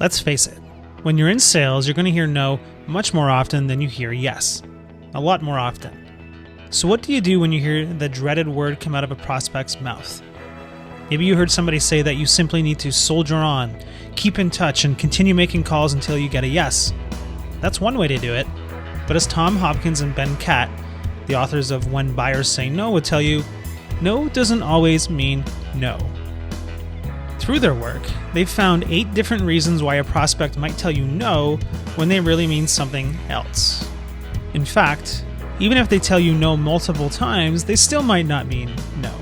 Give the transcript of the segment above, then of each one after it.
Let's face it, when you're in sales, you're going to hear no much more often than you hear yes. A lot more often. So what do you do when you hear the dreaded word come out of a prospect's mouth? Maybe you heard somebody say that you simply need to soldier on, keep in touch, and continue making calls until you get a yes. That's one way to do it. But as Tom Hopkins and Ben Katt, the authors of When Buyers Say No, would tell you, no doesn't always mean no. Through their work, they've found 8 different reasons why a prospect might tell you no when they really mean something else. In fact, even if they tell you no multiple times, they still might not mean no.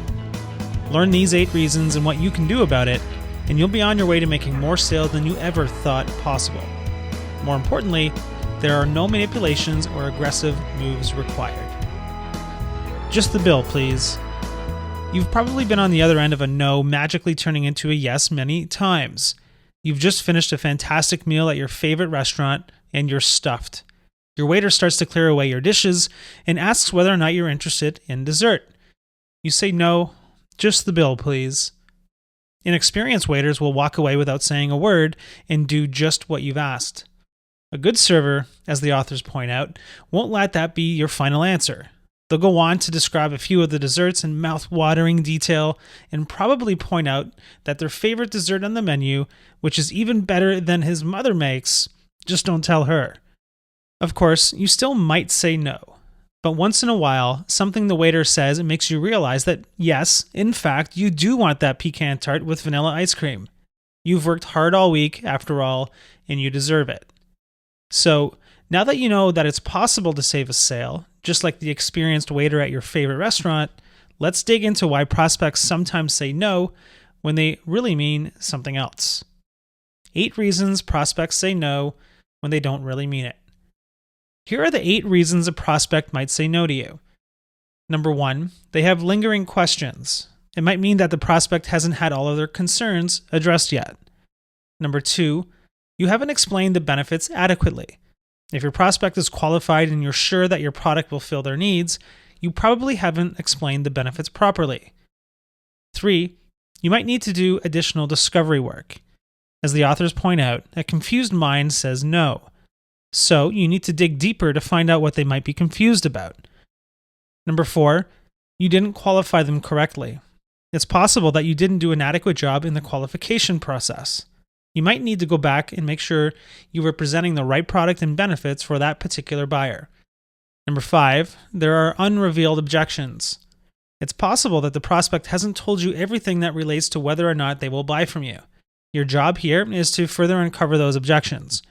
Learn these 8 reasons and what you can do about it, and you'll be on your way to making more sales than you ever thought possible. More importantly, there are no manipulations or aggressive moves required. Just the bill, please. You've probably been on the other end of a no magically turning into a yes many times. You've just finished a fantastic meal at your favorite restaurant and you're stuffed. Your waiter starts to clear away your dishes and asks whether or not you're interested in dessert. You say no, just the bill, please. Inexperienced waiters will walk away without saying a word and do just what you've asked. A good server, as the authors point out, won't let that be your final answer. They'll go on to describe a few of the desserts in mouth-watering detail and probably point out that their favorite dessert on the menu, which is even better than his mother makes, just don't tell her. Of course, you still might say no, but once in a while, something the waiter says makes you realize that yes, in fact, you do want that pecan tart with vanilla ice cream. You've worked hard all week, after all, and you deserve it. So, now that you know that it's possible to save a sale, just like the experienced waiter at your favorite restaurant, let's dig into why prospects sometimes say no when they really mean something else. 8 reasons prospects say no when they don't really mean it. Here are the 8 reasons a prospect might say no to you. Number 1, they have lingering questions. It might mean that the prospect hasn't had all of their concerns addressed yet. Number 2, you haven't explained the benefits adequately. If your prospect is qualified and you're sure that your product will fill their needs, you probably haven't explained the benefits properly. 3, you might need to do additional discovery work. As the authors point out, a confused mind says no. So you need to dig deeper to find out what they might be confused about. Number 4, you didn't qualify them correctly. It's possible that you didn't do an adequate job in the qualification process. You might need to go back and make sure you were presenting the right product and benefits for that particular buyer. Number 5, there are unrevealed objections. It's possible that the prospect hasn't told you everything that relates to whether or not they will buy from you. Your job here is to further uncover those objections.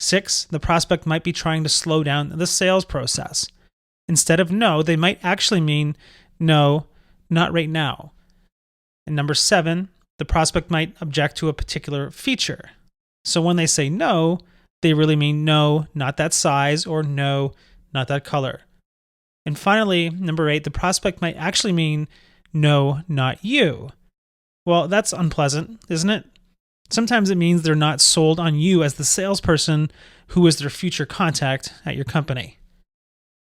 6, the prospect might be trying to slow down the sales process. Instead of no, they might actually mean no, not right now. And number 7, the prospect might object to a particular feature. So when they say no, they really mean no, not that size, or no, not that color. And finally, number 8, the prospect might actually mean no, not you. Well, that's unpleasant, isn't it? Sometimes it means they're not sold on you as the salesperson who is their future contact at your company.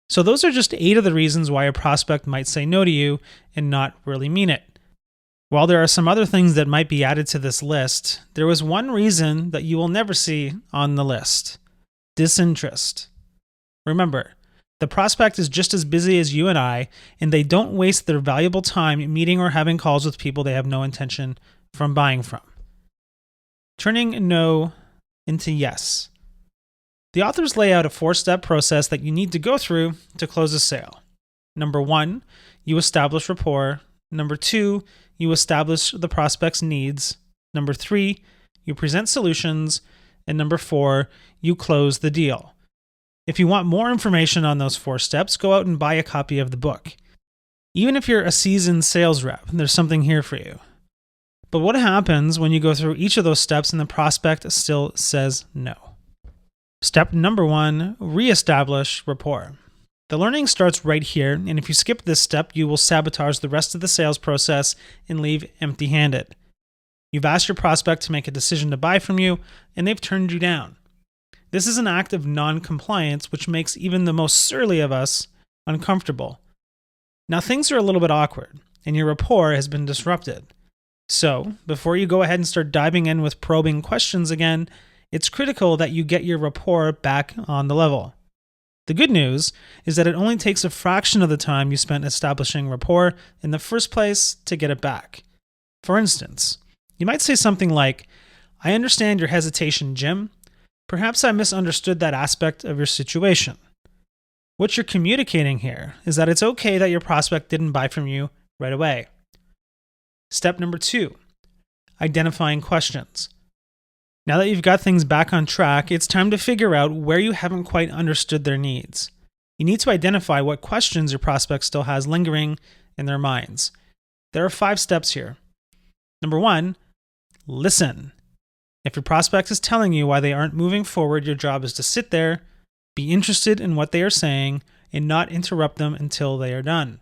So those are just 8 of the reasons why a prospect might say no to you and not really mean it. While there are some other things that might be added to this list, there was one reason that you will never see on the list: disinterest. Remember, the prospect is just as busy as you and I, and they don't waste their valuable time meeting or having calls with people they have no intention from buying from. Turning no into yes. The authors lay out a 4-step process that you need to go through to close a sale. Number 1, you establish rapport. Number 2, you establish the prospect's needs. Number 3, you present solutions. And number 4, you close the deal. If you want more information on those 4 steps, go out and buy a copy of the book. Even if you're a seasoned sales rep, there's something here for you. But what happens when you go through each of those steps and the prospect still says no? Step number 1, reestablish rapport. The learning starts right here, and if you skip this step, you will sabotage the rest of the sales process and leave empty-handed. You've asked your prospect to make a decision to buy from you, and they've turned you down. This is an act of non-compliance, which makes even the most surly of us uncomfortable. Now things are a little bit awkward, and your rapport has been disrupted. So, before you go ahead and start diving in with probing questions again, it's critical that you get your rapport back on the level. The good news is that it only takes a fraction of the time you spent establishing rapport in the first place to get it back. For instance, you might say something like, "I understand your hesitation, Jim. Perhaps I misunderstood that aspect of your situation." What you're communicating here is that it's okay that your prospect didn't buy from you right away. Step number 2, identifying questions. Now that you've got things back on track, it's time to figure out where you haven't quite understood their needs. You need to identify what questions your prospect still has lingering in their minds. There are 5 steps here. Number 1, listen. If your prospect is telling you why they aren't moving forward, your job is to sit there, be interested in what they are saying, and not interrupt them until they are done.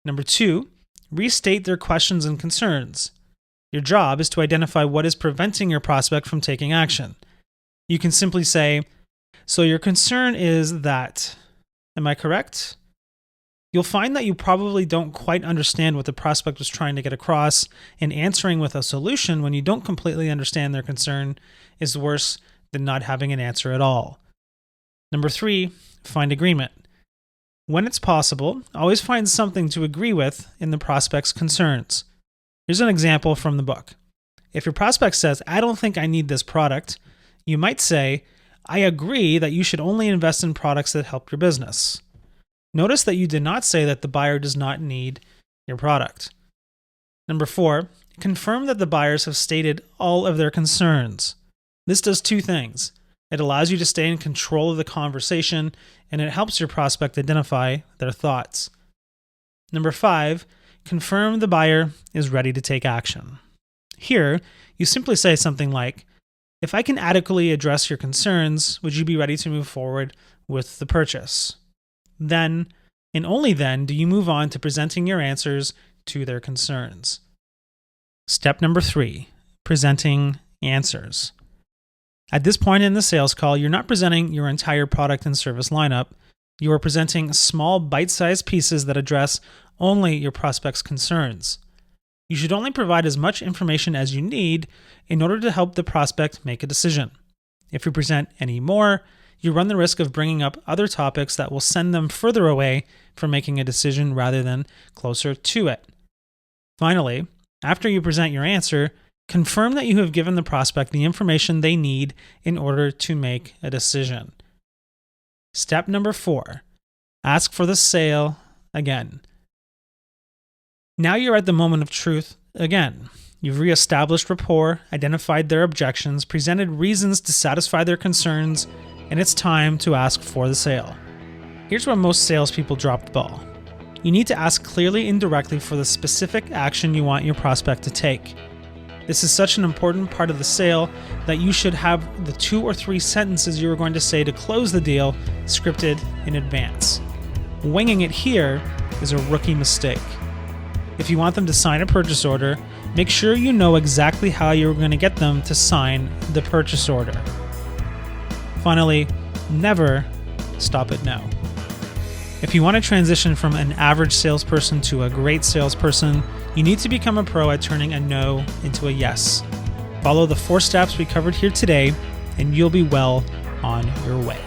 Number 2, restate their questions and concerns. Your job is to identify what is preventing your prospect from taking action. You can simply say, "So your concern is that, am I correct?" You'll find that you probably don't quite understand what the prospect was trying to get across, and answering with a solution when you don't completely understand their concern is worse than not having an answer at all. Number 3, find agreement. When it's possible, always find something to agree with in the prospect's concerns. Here's an example from the book. If your prospect says, "I don't think I need this product," you might say, "I agree that you should only invest in products that help your business." Notice that you did not say that the buyer does not need your product. Number 4, confirm that the buyers have stated all of their concerns. This does 2 things. It allows you to stay in control of the conversation, and it helps your prospect identify their thoughts. Number 5, confirm the buyer is ready to take action. Here, you simply say something like, "If I can adequately address your concerns, would you be ready to move forward with the purchase?" Then, and only then, do you move on to presenting your answers to their concerns. Step number 3, presenting answers. At this point in the sales call, you're not presenting your entire product and service lineup. You are presenting small bite-sized pieces that address only your prospect's concerns. You should only provide as much information as you need in order to help the prospect make a decision. If you present any more, you run the risk of bringing up other topics that will send them further away from making a decision rather than closer to it. Finally, after you present your answer, confirm that you have given the prospect the information they need in order to make a decision. Step number 4, ask for the sale again. Now you're at the moment of truth again. You've reestablished rapport, identified their objections, presented reasons to satisfy their concerns, and it's time to ask for the sale. Here's where most salespeople drop the ball. You need to ask clearly and directly for the specific action you want your prospect to take. This is such an important part of the sale that you should have the 2 or 3 sentences you are going to say to close the deal scripted in advance. Winging it here is a rookie mistake. If you want them to sign a purchase order, make sure you know exactly how you're going to get them to sign the purchase order. Finally, never stop at no. If you want to transition from an average salesperson to a great salesperson, you need to become a pro at turning a no into a yes. Follow the 4 steps we covered here today, and you'll be well on your way.